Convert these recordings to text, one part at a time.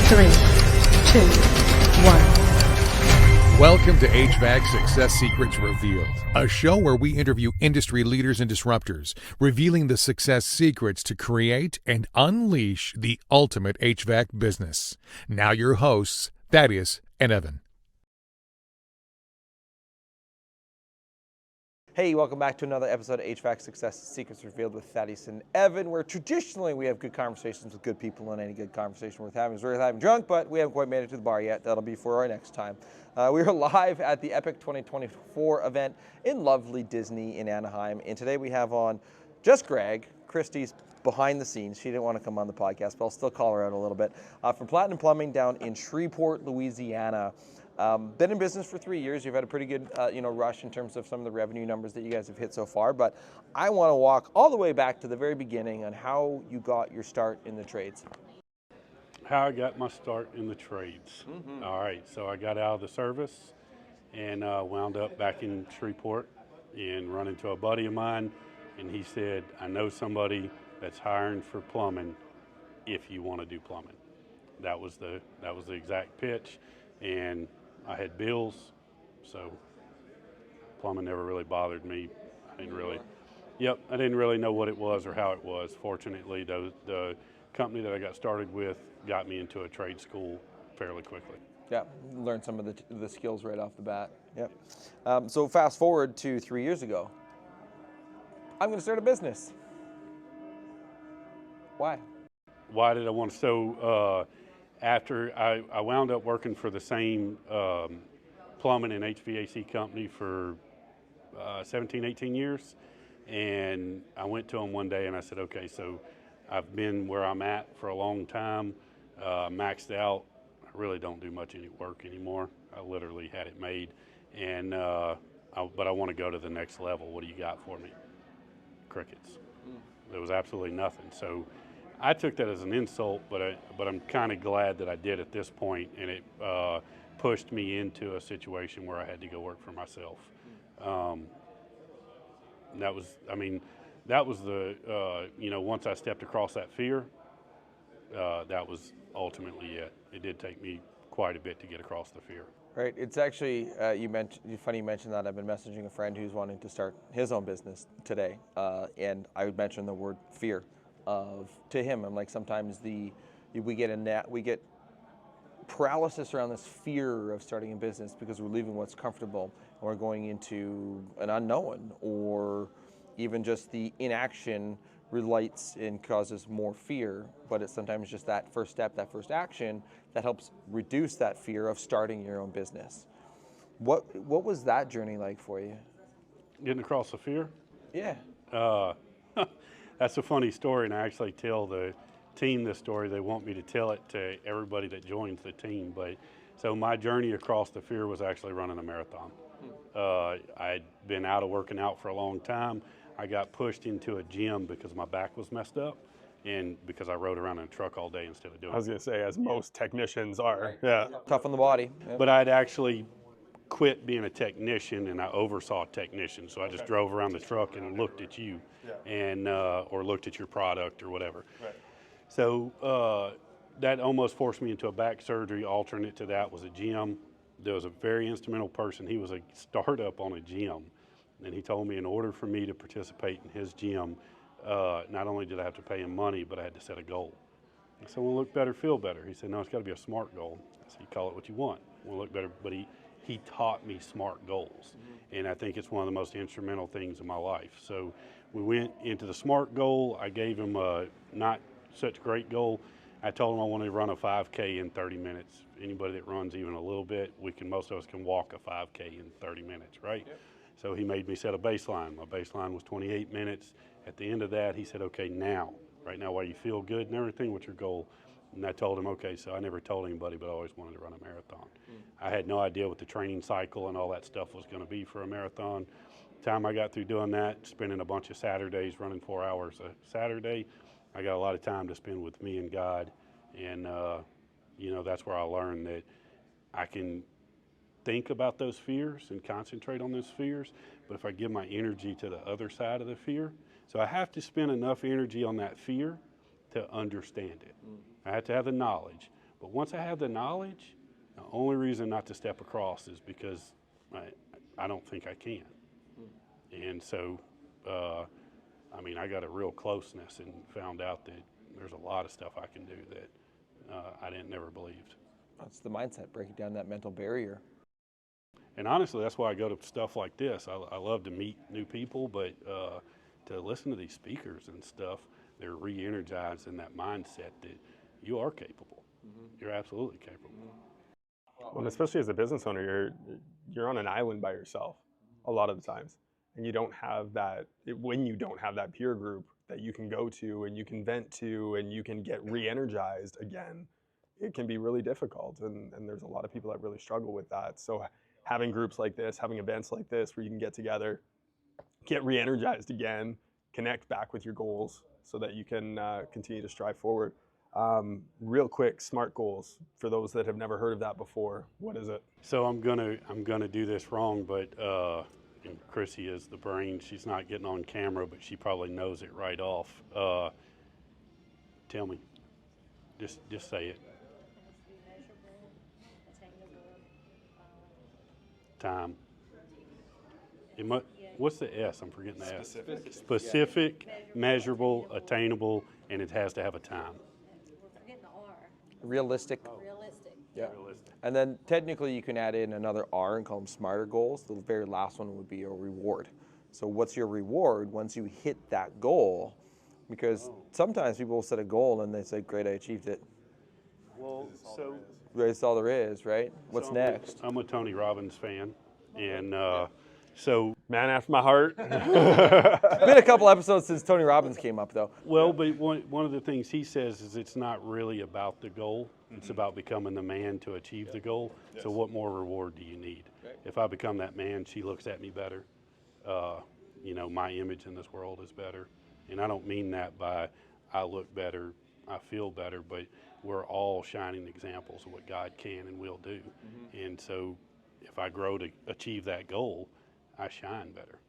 3, 2, 1. Welcome to HVAC Success Secrets Revealed, a show where we interview industry leaders and disruptors, revealing the success secrets to create and unleash the ultimate HVAC business. Now your hosts, Thaddeus and Evan. Hey, welcome back to another episode of HVAC Success Secrets Revealed with Thaddeus and Evan, where traditionally we have good conversations with good people, and any good conversation worth having is worth having drunk, but we haven't quite made it to the bar yet. That'll be for our next time. We are live at the Epic 2024 event in lovely Disney in Anaheim, and today we have on just Greg. Christy's behind the scenes. She didn't want to come on the podcast, but I'll still call her out a little bit. From Platinum Plumbing down in Shreveport, Louisiana. Been in business for 3 years. You've had a pretty good rush in terms of some of the revenue numbers that you guys have hit so far, but I want to walk all the way back to the very beginning on how you got your start in the trades. How I got my start in the trades. All right, so I got out of the service and wound up back in Shreveport and run into a buddy of mine, and he said, I know somebody that's hiring for plumbing if you want to do plumbing. That was the exact pitch, and I had bills, so plumbing never really bothered me. I didn't really know what it was or how it was. Fortunately, the company that I got started with got me into a trade school fairly quickly. Yeah, learned some of the skills right off the bat. Yep. So fast forward to 3 years ago. I'm going to start a business. Why? Why did I want to? So after I wound up working for the same plumbing and HVAC company for 17, 18 years. And I went to them one day and I said, okay, so I've been where I'm at for a long time, maxed out. I really don't do much any work anymore. I literally had it made. And but I want to go to the next level. What do you got for me? Crickets. There was absolutely nothing. So I took that as an insult, but I'm kind of glad that I did at this point, and it pushed me into a situation where I had to go work for myself. That was the once I stepped across that fear, that was ultimately it. It did take me quite a bit to get across the fear. Right. It's actually, funny you mentioned that. I've been messaging a friend who's wanting to start his own business today, and I would mention the word fear. To him, I'm like, sometimes we get paralysis around this fear of starting a business because we're leaving what's comfortable and we're going into an unknown, or even just the inaction relates and causes more fear. But it's sometimes just that first step, that first action that helps reduce that fear of starting your own business. What was that journey like for you? Getting across the fear? Yeah. That's a funny story, and I actually tell the team this story. They want me to tell it to everybody that joins the team. But so my journey across the fear was actually running a marathon. I'd been out of working out for a long time. I got pushed into a gym because my back was messed up, and because I rode around in a truck all day instead of doing it. I was going to say, as most technicians are. Yeah. Tough on the body. Yep. But I'd actually quit being a technician, and I oversaw technicians. So I just drove around the truck and looked at you, and or looked at your product or whatever. Right. So that almost forced me into a back surgery. Alternate to that was a gym. There was a very instrumental person. He was a startup on a gym, and he told me in order for me to participate in his gym, not only did I have to pay him money, but I had to set a goal. I said, "We'll look better, feel better." He said, "No, it's got to be a SMART goal." I said, "You call it what you want. We'll look better." But he taught me SMART goals, and I think it's one of the most instrumental things in my life. So we went into the SMART goal. I gave him a not such great goal. I told him I wanted to run a 5K in 30 minutes. Anybody that runs even a little bit, most of us can walk a 5K in 30 minutes, right? Yep. So he made me set a baseline. My baseline was 28 minutes. At the end of that, he said, okay, right now while you feel good and everything, what's your goal? And I told him, okay, so I never told anybody, but I always wanted to run a marathon. I had no idea what the training cycle and all that stuff was going to be for a marathon. The time I got through doing that, spending a bunch of Saturdays running 4 hours a Saturday, I got a lot of time to spend with me and God. And, that's where I learned that I can think about those fears and concentrate on those fears, but if I give my energy to the other side of the fear, so I have to spend enough energy on that fear to understand it. I have to have the knowledge, But once I have the knowledge, the only reason not to step across is because I don't think I can. And so, I mean, I got a real closeness and found out that there's a lot of stuff I can do that I didn't never believed. That's the mindset, breaking down that mental barrier. And honestly, that's why I go to stuff like this. I love to meet new people, but to listen to these speakers and stuff, they're re-energized in that mindset that you are capable. You're absolutely capable. Well, and especially as a business owner, you're on an island by yourself a lot of the times, and you don't have that. When you don't have that peer group that you can go to and you can vent to and you can get re-energized again, it can be really difficult. And there's a lot of people that really struggle with that. So having groups like this, having events like this where you can get together, get re-energized again, connect back with your goals so that you can continue to strive forward. Real quick, SMART goals for those that have never heard of that before. What is it? So I'm gonna do this wrong, but and Chrissy is the brain. She's not getting on camera, but she probably knows it right off. Tell me. Just say it. Time. What's the S? I'm forgetting the S. Specific, measurable, attainable, and it has to have a time. Realistic. Realistic. Yeah. And then technically you can add in another R and call them smarter goals. The very last one would be a reward. So what's your reward once you hit that goal? Because sometimes people will set a goal and they say, great, I achieved it. Well, so That's all there is, right? What's next? I'm a Tony Robbins fan, and so Man after my heart. It's been a couple episodes since Tony Robbins came up, though. well, but one of the things he says is it's not really about the goal. It's about becoming the man to achieve the goal. So what more reward do you need? If I become that man, she looks at me better. You know, my image in this world is better. And I don't mean that by I look better, I feel better, but we're all shining examples of what God can and will do. And so if I grow to achieve that goal, I shine better.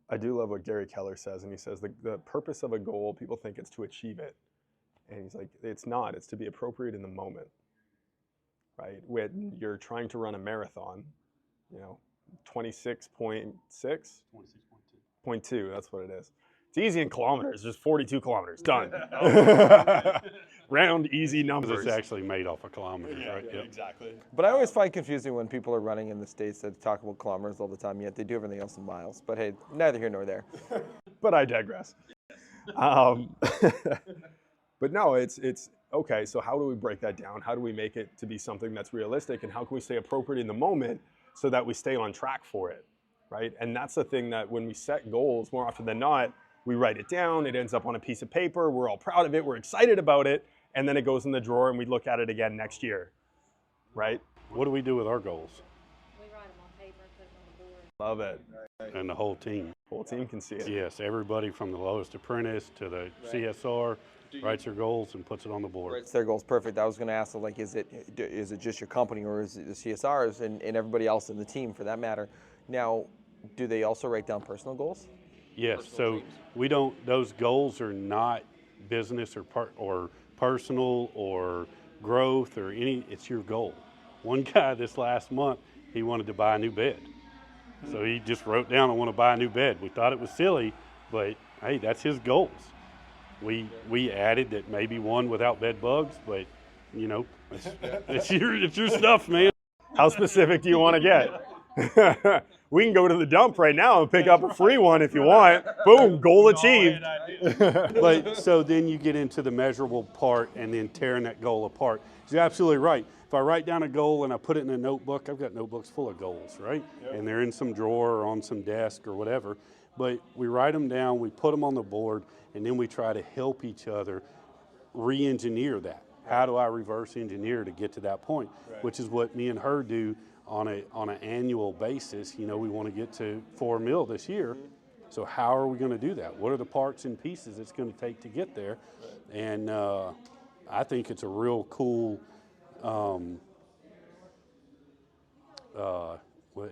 I do love what Gary Keller says, and he says the purpose of a goal, people think it's to achieve it. And he's like, it's not, it's to be appropriate in the moment, right? When you're trying to run a marathon, you know, 26.6? 26.2, that's what it is. It's easy in kilometers, just 42 kilometers, done. Round, easy numbers. It's actually made off of kilometers, right? Yeah, exactly. But I always find confusing when people are running in the States that talk about kilometers all the time, yet they do everything else in miles. But hey, neither here nor there. But I digress. But no, it's okay, so how do we break that down? How do we make it to be something that's realistic? And how can we stay appropriate in the moment so that we stay on track for it, right? And that's the thing that when we set goals, more often than not, we write it down, it ends up on a piece of paper, we're all proud of it, we're excited about it, and then it goes in the drawer and we look at it again next year, right? What do we do with our goals? We write them on paper and put them on the board. Love it. And the whole team. Whole team can see it. Yes, everybody from the lowest apprentice to the CSR writes their goals and puts it on the board. It's their goals. Perfect. I was going to ask, like, is it just your company or is it the CSRs and everybody else in the team for that matter? Now, do they also write down personal goals? Yes, so we don't, those goals are not business or personal or growth or any, it's your goal. One guy this last month, he wanted to buy a new bed. So he just wrote down, I want to buy a new bed. We thought it was silly, but hey, that's his goals. We added that maybe one without bed bugs, but you know, it's your stuff, man. How specific do you want to get? We can go to the dump right now and pick up a free one if you want. Boom, goal achieved. But so then you get into the measurable part and then tearing that goal apart. You're absolutely right. If I write down a goal and I put it in a notebook, I've got notebooks full of goals, right? Yep. And they're in some drawer or on some desk or whatever. But we write them down, we put them on the board, and then we try to help each other re-engineer that. How do I reverse engineer to get to that point? Right. Which is what me and her do on an annual basis. You know, we want to get to 4 mil this year. So how are we going to do that? What are the parts and pieces it's going to take to get there? And I think it's a real cool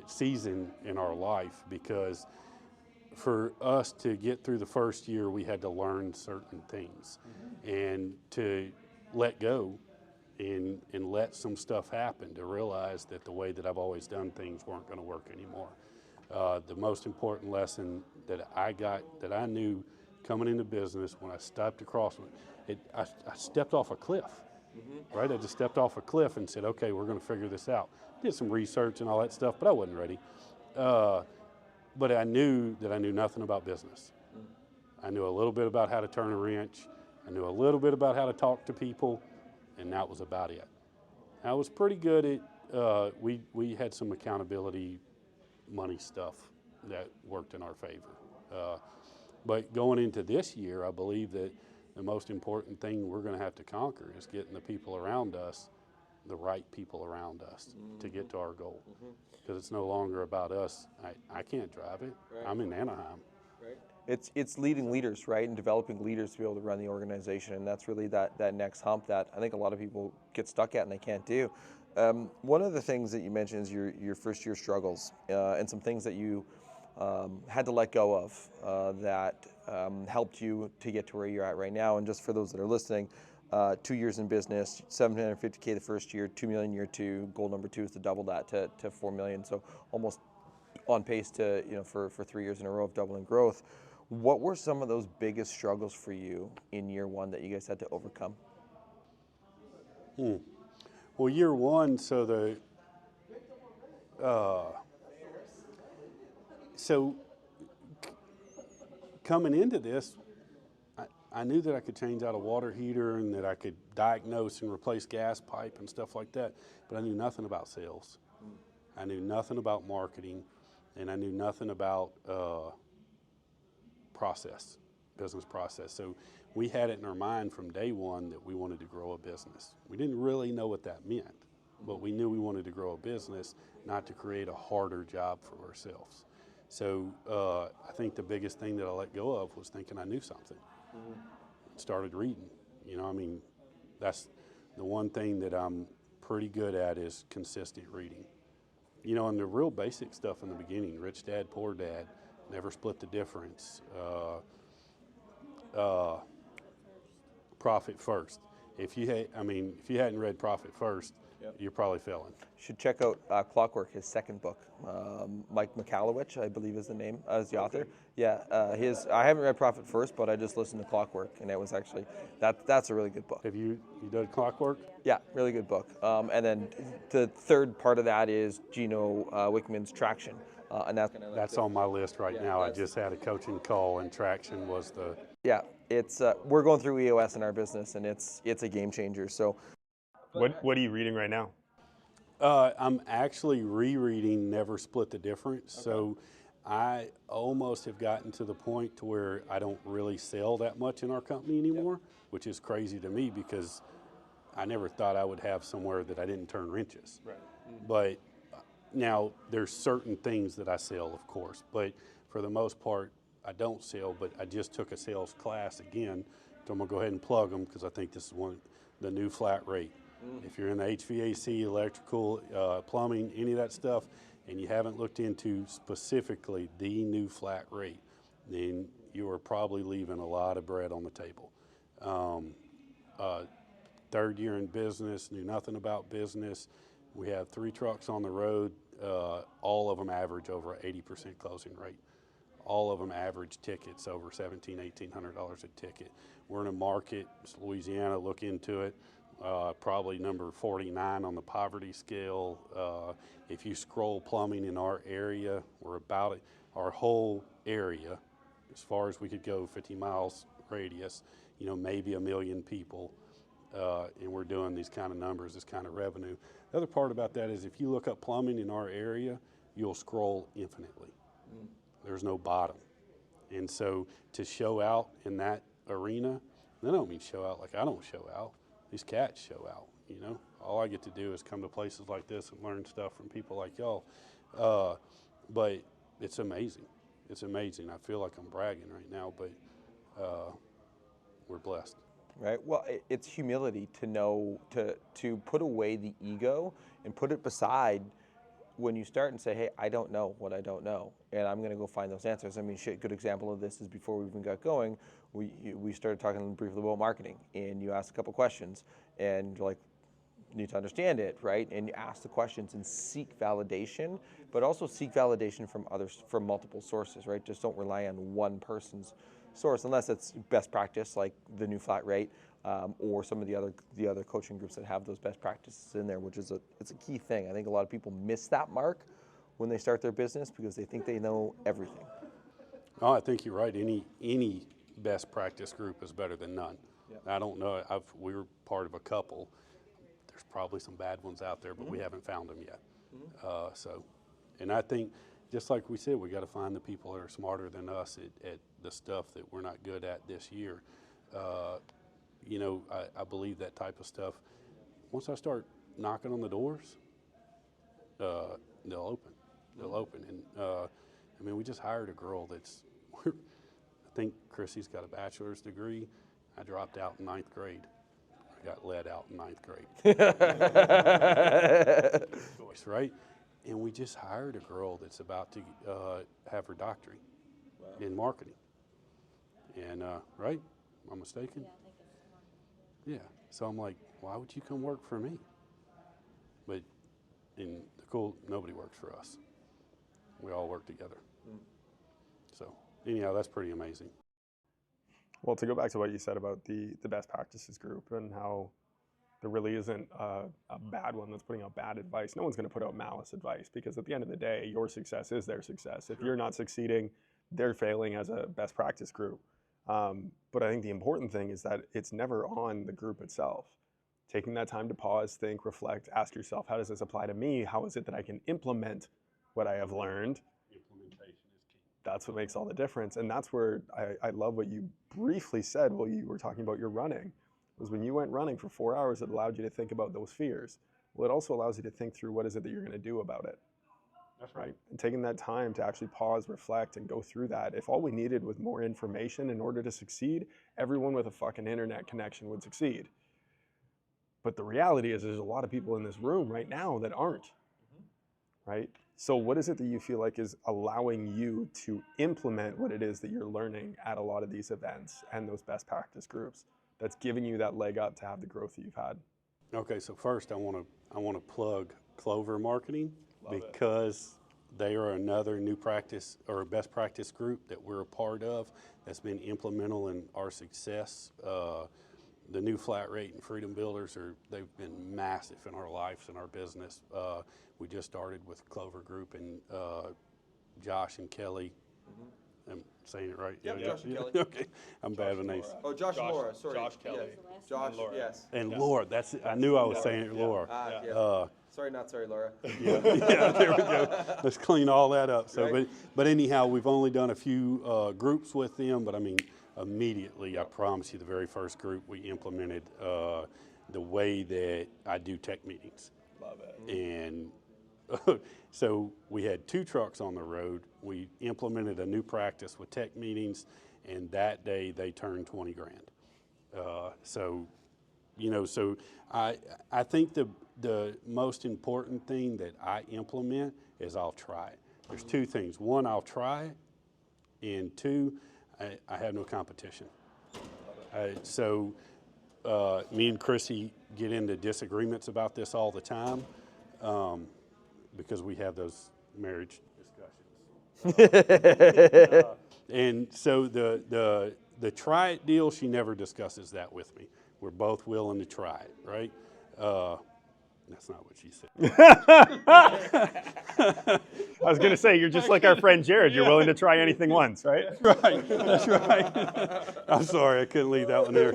season in our life, because for us to get through the first year, we had to learn certain things. And to let go and let some stuff happen to realize that the way that I've always done things weren't going to work anymore. The most important lesson that I knew coming into business when I stepped across it, I stepped off a cliff, right? I just stepped off a cliff and said, okay, we're going to figure this out. Did some research and all that stuff, but I wasn't ready. But I knew that I knew nothing about business. I knew a little bit about how to turn a wrench. I knew a little bit about how to talk to people, and that was about it. I was pretty good at, we had some accountability money stuff that worked in our favor. But going into this year, I believe that the most important thing we're going to have to conquer is getting the people around us, the right people around us, to get to our goal. Because it's no longer about us. I can't drive it. Right. I'm in Anaheim. Right. It's leading leaders, right, and developing leaders to be able to run the organization, and that's really that next hump that I think a lot of people get stuck at and they can't do. One of the things that you mentioned is your first year struggles and some things that you had to let go of that helped you to get to where you're at right now. And just for those that are listening, 2 years in business, $750K the first year, $2 million year two. Goal number 2 is to double that to $4 million. So almost on pace to for 3 years in a row of doubling growth. What were some of those biggest struggles for you in year one that you guys had to overcome? Well, year one, so coming into this, I knew that I could change out a water heater and that I could diagnose and replace gas pipe and stuff like that, but I knew nothing about sales. I knew nothing about marketing, and I knew nothing about business process. So we had it in our mind from day one that we wanted to grow a business. We didn't really know what that meant, but we knew we wanted to grow a business, not to create a harder job for ourselves. So I think the biggest thing that I let go of was thinking I knew something. Started reading. That's the one thing that I'm pretty good at is consistent reading. And the real basic stuff in the beginning, Rich Dad, Poor Dad, Never Split the Difference, Profit First. If you hadn't read Profit First, you're probably failing. Should check out Clockwork, his second book. Mike Michalowicz, I believe is the name, is the author. Yeah, I haven't read Profit First, but I just listened to Clockwork, and it was actually, that's a really good book. Have you done Clockwork? Yeah, really good book. And then the third part of that is Gino Wickman's Traction. And that's on my list right now. I just had a coaching call, and Traction was the... Yeah, it's we're going through EOS in our business, and it's a game changer. So, what are you reading right now? I'm actually rereading Never Split the Difference. Okay. So I almost have gotten to the point to where I don't really sell that much in our company anymore, which is crazy to me because I never thought I would have somewhere that I didn't turn wrenches. Right. But now there's certain things that I sell, of course, but for the most part, I don't sell, but I just took a sales class again, so I'm gonna go ahead and plug them because I think this is the new flat rate. If you're in the HVAC, electrical, plumbing, any of that stuff, and you haven't looked into specifically the new flat rate, then you are probably leaving a lot of bread on the table. Third year in business, knew nothing about business. We have 3 trucks on the road. All of them average over 80% closing rate. All of them average tickets over $1,700, $1,800 a ticket. We're in a market, Louisiana, look into it. Probably number 49 on the poverty scale. If you scroll plumbing in our area, we're about it. Our whole area, as far as we could go, 50 miles radius, maybe 1 million people, and we're doing these kind of numbers, this kind of revenue. The other part about that is if you look up plumbing in our area, you'll scroll infinitely. There's no bottom. And so to show out in that arena, I don't mean show out like I don't show out. These cats show out, All I get to do is come to places like this and learn stuff from people like y'all. But it's amazing. It's amazing. I feel like I'm bragging right now, but we're blessed. Right. Well, it's humility to know to put away the ego and put it beside when you start and say, hey, I don't know what I don't know, and I'm going to go find those answers. I mean, shit, good example of this is before we even got going, we started talking briefly about marketing, and you asked a couple questions, and you're like, need to understand it, right? And you ask the questions and seek validation, but also seek validation from others, from multiple sources, right? Just don't rely on one person's source, unless it's best practice, like the new flat rate, or some of the other coaching groups that have those best practices in there, which is it's a key thing. I think a lot of people miss that mark when they start their business because they think they know everything. Oh, I think you're right. Any best practice group is better than none. Yep. I don't know. We were part of a couple. There's probably some bad ones out there, but we haven't found them yet. And I think, just like we said, we got to find the people that are smarter than us at the stuff that we're not good at this year. You know, I believe that type of stuff. Once I start knocking on the doors, they'll open. They'll open. And I mean, we just hired a girl that's, I think Chrissy's got a bachelor's degree. I dropped out in 9th grade. I got let out in 9th grade. Choice, right? And we just hired a girl that's about to have her doctorate in marketing. And right? Am I mistaken? Yeah, I think it's one. Yeah. So I'm like, why would you come work for me? But in the cool, nobody works for us. We all work together. So anyhow, that's pretty amazing. Well, to go back to what you said about the best practices group and how there really isn't a bad one that's putting out bad advice. No one's going to put out malice advice because at the end of the day, your success is their success. If you're not succeeding, they're failing as a best practice group. But I think the important thing is that it's never on the group itself. Taking that time to pause, think, reflect, ask yourself, how does this apply to me? How is it that I can implement what I have learned? Implementation is key. That's what makes all the difference. And that's where I love what you briefly said while you were talking about your running, was when you went running for 4 hours, it allowed you to think about those fears. Well, it also allows you to think through what is it that you're going to do about it. That's right. And taking that time to actually pause, reflect, and go through that. If all we needed was more information in order to succeed, everyone with a fucking internet connection would succeed. But the reality is there's a lot of people in this room right now that aren't, right? So what is it that you feel like is allowing you to implement what it is that you're learning at a lot of these events and those best practice groups that's giving you that leg up to have the growth that you've had? Okay, so first I want to plug Clover Marketing. Love it. Because they are another new practice or best practice group that we're a part of that's been implemental in our success. The new flat rate and freedom builders they've been massive in our lives and our business. We just started with Clover Group and Josh and Kelly. I'm saying it right? Yep, Josh and Kelly. Okay, I'm bad with names. Oh, Josh and Laura, sorry. Josh Kelly. Yeah. Josh, Laura. yes. And Laura, I knew I was saying it, Laura. Yeah. Sorry, not sorry, Laura. Yeah, there we go. Let's clean all that up. So, Right. but anyhow, we've only done a few groups with them, but I mean, immediately, I promise you, the very first group we implemented the way that I do tech meetings. Love it. And so we had 2 trucks on the road. We implemented a new practice with tech meetings, and that day they turned 20 grand. So, you know, so I think the most important thing that I implement is I'll try it. There's 2 things. 1, I'll try it, and 2, I have no competition. So me and Chrissy get into disagreements about this all the time because we have those marriage discussions. And so the try it deal, she never discusses that with me. We're both willing to try it, right? That's not what she said. I was going to say, you're just like our friend Jared. You're willing to try anything once, right? Right, that's right. I'm sorry, I couldn't leave that one there.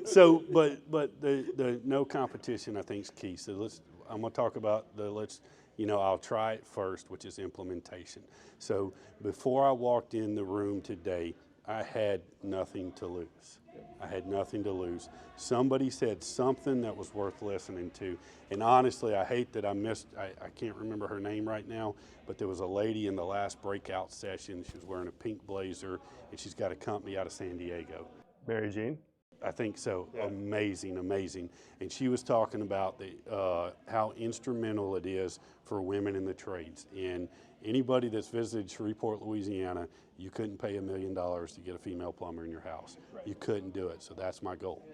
So, but the no competition, I think, is key. So I'm going to talk about I'll try it first, which is implementation. So before I walked in the room today, I had nothing to lose. I had nothing to lose. Somebody said something that was worth listening to. And honestly, I hate that I can't remember her name right now, but there was a lady in the last breakout session. She was wearing a pink blazer, and she's got a company out of San Diego. Mary Jean? I think so. Yeah. Amazing, amazing. And she was talking about how instrumental it is for women in the trades. And anybody that's visited Shreveport, Louisiana, you couldn't pay $1 million to get a female plumber in your house. Right. You couldn't do it. So that's my goal,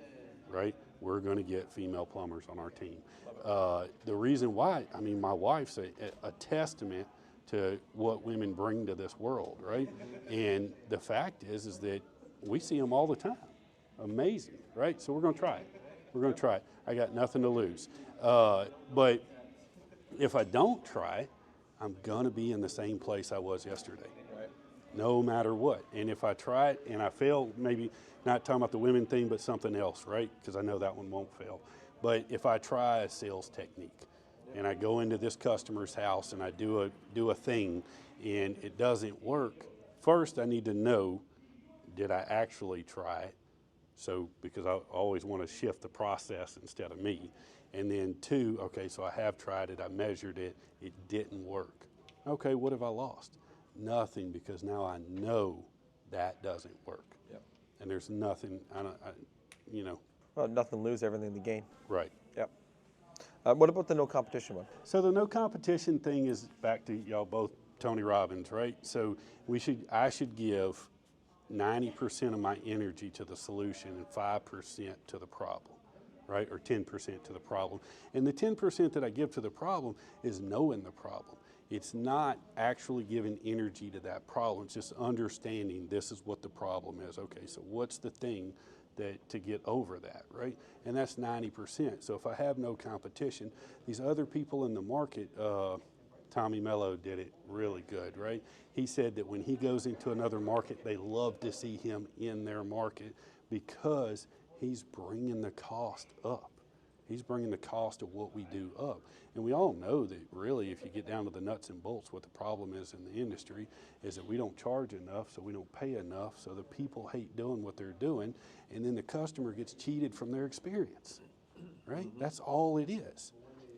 right? We're going to get female plumbers on our team. The reason why, I mean, my wife's a testament to what women bring to this world, right? And the fact is that we see them all the time. Amazing, right? So we're going to try it. We're going to try it. I got nothing to lose. But if I don't try, I'm going to be in the same place I was yesterday, Right. no matter what. And if I try it and I fail, maybe not talking about the women thing, but something else, right? Because I know that one won't fail. But if I try a sales technique and I go into this customer's house and I do a thing and it doesn't work, first I need to know, did I actually try it? So, because I always want to shift the process instead of me. And then two, okay, so I have tried it, I measured it, it didn't work. Okay, what have I lost? Nothing, because now I know that doesn't work. Yep. And there's nothing, you know. Well, nothing to lose, everything to gain. Right. Yep. What about the no competition one? So the no competition thing is back to y'all both Tony Robbins, right? So I should give 90% of my energy to the solution and 5% to the problem, right? Or 10% to the problem. And the 10% that I give to the problem is knowing the problem. It's not actually giving energy to that problem. It's just understanding this is what the problem is. Okay, so what's the thing to get over that, right? And that's 90%. So if I have no competition, these other people in the market, Tommy Mello did it really good, right? He said that when he goes into another market, they love to see him in their market because he's bringing the cost up. He's bringing the cost of what we do up. And we all know that really, if you get down to the nuts and bolts, what the problem is in the industry is that we don't charge enough, so we don't pay enough, so the people hate doing what they're doing, and then the customer gets cheated from their experience, right? Mm-hmm. That's all it is.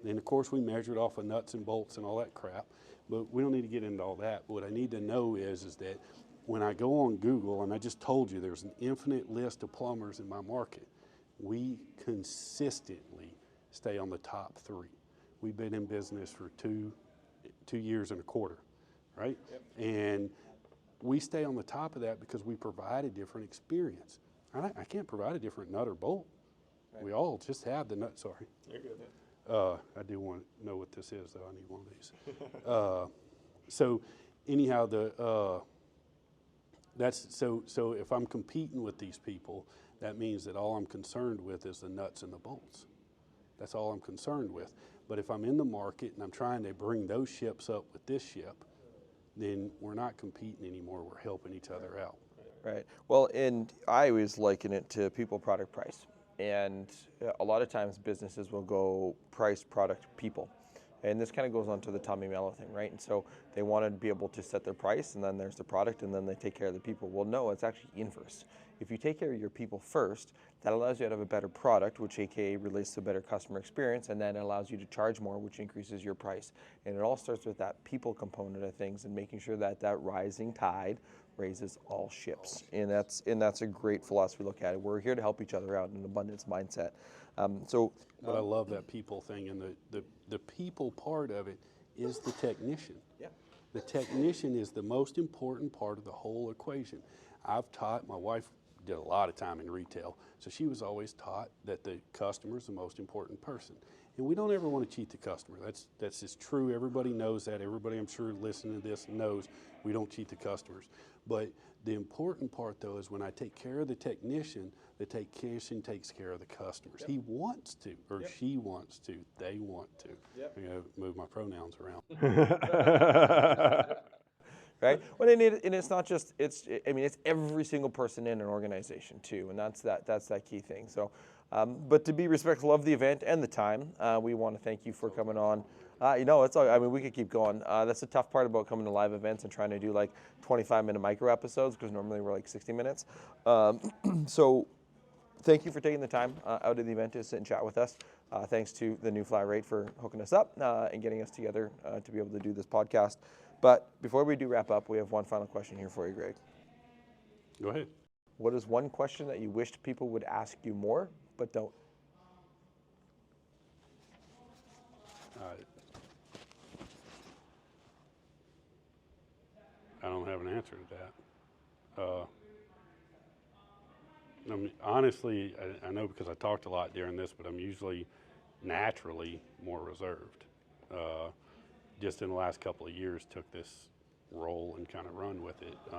And of course, we measured off of nuts and bolts and all that crap, but we don't need to get into all that. But what I need to know is that when I go on Google, and I just told you there's an infinite list of plumbers in my market, we consistently stay on the top 3. We've been in business for 2 years and a quarter, right? Yep. And we stay on the top of that because we provide a different experience. I can't provide a different nut or bolt. Right. We all just have the nut, sorry. You're good. I do want to know what this is, though. I need one of these. So anyhow, so if I'm competing with these people, that means that all I'm concerned with is the nuts and the bolts. That's all I'm concerned with. But if I'm in the market and I'm trying to bring those ships up with this ship, then we're not competing anymore. We're helping each other out. Right. Well, and I always liken it to people, product, price. And a lot of times businesses will go price, product, people. And this kind of goes on to the Tommy Mello thing, right? And so they want to be able to set their price, and then there's the product, and then they take care of the people. Well, no, it's actually inverse. If you take care of your people first, that allows you to have a better product, which AKA relates to a better customer experience, and then it allows you to charge more, which increases your price. And it all starts with that people component of things and making sure that that rising tide raises all ships. And that's a great philosophy to look at it. We're here to help each other out in an abundance mindset. But I love that people thing, and the people part of it is the technician. Yeah. The technician is the most important part of the whole equation. I've taught, my wife did a lot of time in retail, so she was always taught that the customer is the most important person. And we don't ever want to cheat the customer. That's just true. Everybody knows that. Everybody, I'm sure, listening to this knows we don't cheat the customers. But the important part, though, is when I take care of the technician takes care of the customers. Yep. He wants to, or yep. She wants to, they want to. Yep. I'm going to move my pronouns around. Right? Well, and it's not just, it's every single person in an organization, too, and that's that key thing. So, but to be respectful of the event and the time, we want to thank you for coming on. It's all, we could keep going. That's the tough part about coming to live events and trying to do like 25-minute micro episodes, because normally we're like 60 minutes. So thank you for taking the time out of the event to sit and chat with us. Thanks to the New Fly Rate for hooking us up and getting us together to be able to do this podcast. But before we do wrap up, we have one final question here for you, Greg. Go ahead. What is one question that you wished people would ask you more, but don't? I don't have an answer to that. I mean, honestly, I know because I talked a lot during this, but I'm usually naturally more reserved. Just in the last couple of years, took this role and kind of run with it. I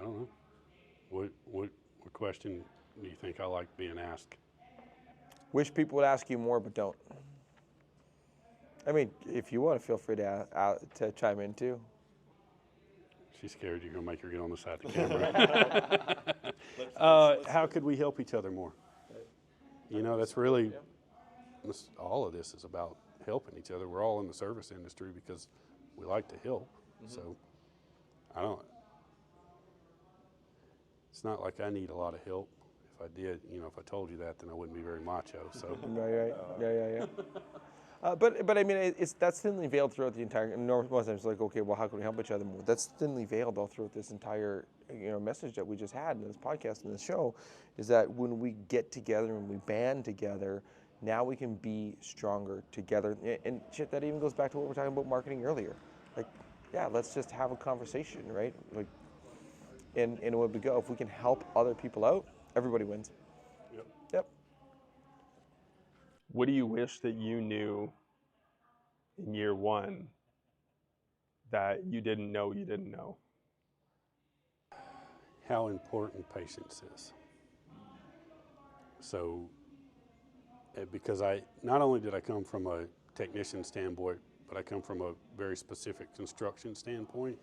don't know. What question do you think I like being asked? Wish people would ask you more, but don't. I mean, if you want to, feel free to chime in too. She's scared you're going to make her get on the side of the camera. How could we help each other more? You know, that's really, all of this is about helping each other. We're all in the service industry because we like to help. So, it's not like I need a lot of help. If I did, if I told you that, then I wouldn't be very macho. So. Right. Yeah. But I mean, that's thinly veiled throughout the entire. Most times, it's like, okay, well, how can we help each other more? That's thinly veiled all throughout this entire message that we just had in this podcast and this show, is that when we get together and we band together, now we can be stronger together. And shit, that even goes back to what we were talking about marketing earlier. Like, yeah, let's just have a conversation, right? Like, and when we go, if we can help other people out, everybody wins. Yep. What do you wish that you knew in year one that you didn't know you didn't know? How important patience is. So, because not only did I come from a technician standpoint, but I come from a very specific construction standpoint,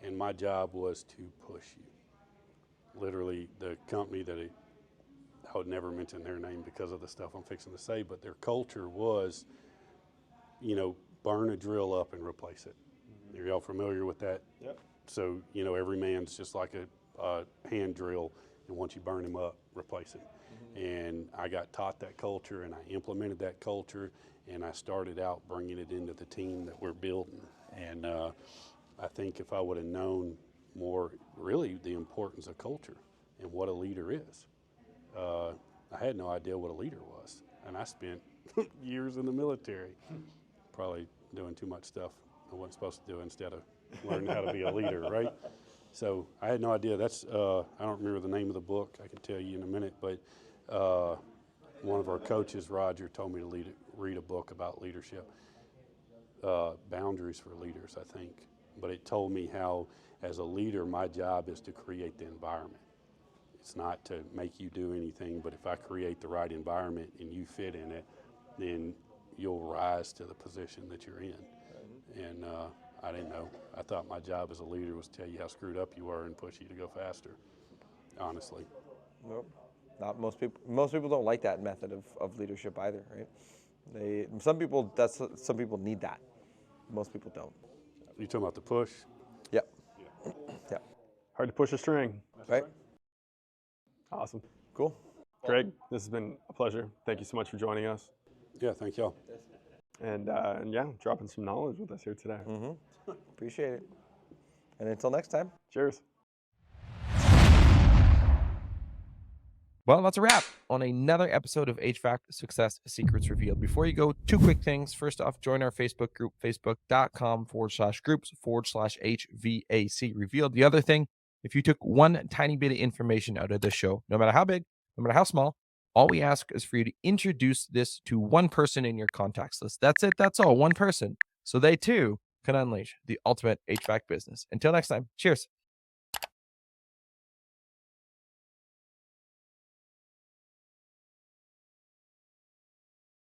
and my job was to push you. Literally, the company that I would never mention their name because of the stuff I'm fixing to say, but their culture was, burn a drill up and replace it. Are y'all familiar with that? Yep. So, every man's just like a hand drill, and once you burn him up, replace it. And I got taught that culture, and I implemented that culture, and I started out bringing it into the team that we're building. And I think if I would have known more, really, the importance of culture and what a leader is, I had no idea what a leader was. And I spent years in the military, probably doing too much stuff I wasn't supposed to do instead of learning how to be a leader, right? So I had no idea. That's I don't remember the name of the book. I can tell you in a minute, but one of our coaches, Roger, told me to read a book about leadership, Boundaries for Leaders, I think. But it told me how, as a leader, my job is to create the environment. It's not to make you do anything, but if I create the right environment and you fit in it, then you'll rise to the position that you're in. And I didn't know. I thought my job as a leader was to tell you how screwed up you are and push you to go faster, honestly. Nope. Not most people. Most people don't like that method of leadership either, right? Some people need that. Most people don't. You talking about the push? Yep. Yep. Hard to push a string. Right. Awesome. Cool. Greg, this has been a pleasure. Thank you so much for joining us. Yeah, thank y'all. And yeah, dropping some knowledge with us here today. Appreciate it. And until next time. Cheers. Well, that's a wrap on another episode of HVAC Success Secrets Revealed. Before you go, two quick things. First off, join our Facebook group, facebook.com/groups/HVAC Revealed. The other thing, if you took one tiny bit of information out of this show, no matter how big, no matter how small, all we ask is for you to introduce this to one person in your contacts list. That's it. That's all. One person. So they too can unleash the ultimate HVAC business. Until next time, cheers.